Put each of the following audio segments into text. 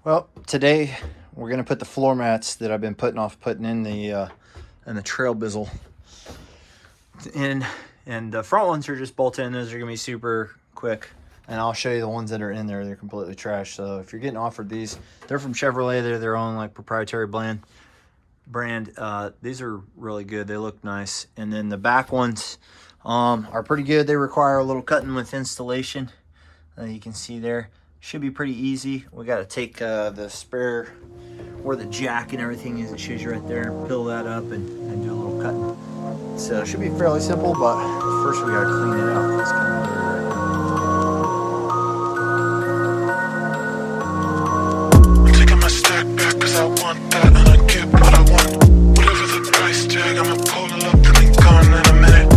Well, today we're gonna put the floor mats that I've been putting in the trail bizzle in, and the front ones are just bolted in. Those are gonna be super quick, and I'll show you the ones that are in there. They're completely trash. So if you're getting offered these, they're from Chevrolet. They're their own like proprietary brand. These are really good. They look nice. And then the back ones are pretty good. They require a little cutting with installation. You can see there. Should be pretty easy. We got to take the spare where the jack and everything is. It shows you right there. Peel that up and do a little cutting. So it should be fairly simple, but first we got to clean it out. It's kind of dirty right now. I'm taking my stack back because I want that and I get what I want. Whatever the price tag, I'ma pull it up and be gone in a minute.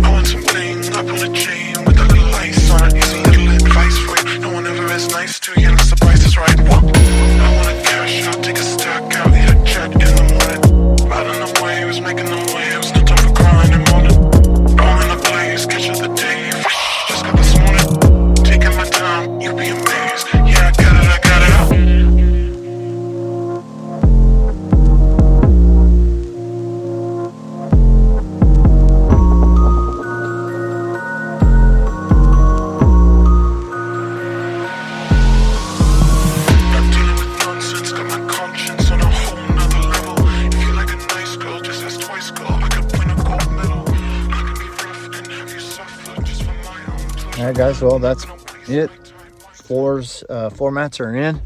I want something up on a chain with a little ice on it. Here's a little advice for you. No one ever is nice to you unless the price is right. What? I want to cash out, take a stack out, hit a jet in the morning. Riding away, was making the waves, no time for crying and moaning. Wrong in the place, catch of the day, just got this morning. Taking my time, you'll be amazed. Yeah, I got it out. All right, guys, well, that's it. Floor mats are in.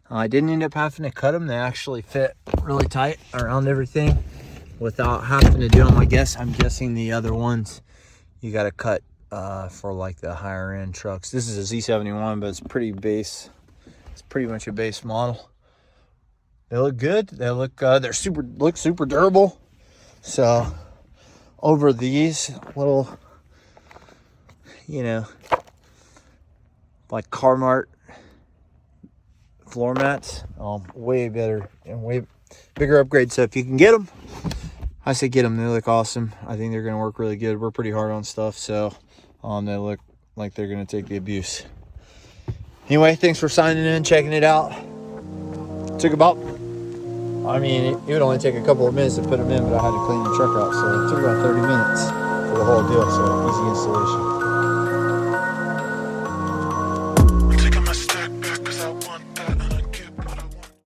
I didn't end up having to cut them. They actually fit really tight around everything without having to do them. I'm guessing the other ones you got to cut for like the higher end trucks. This is a Z71, but it's pretty base. It's pretty much a base model. They look good. They look super durable. So over these little, like Carmart floor mats, way better and way bigger upgrade. So if you can get them, I say get them. They look awesome. I think they're going to work really good. We're pretty hard on stuff, so they look like they're going to take the abuse. Anyway, thanks for signing in, checking it out. Took about, it would only take a couple of minutes to put them in, but I had to clean the truck out, so it took about 30 minutes for the whole deal. So easy installation.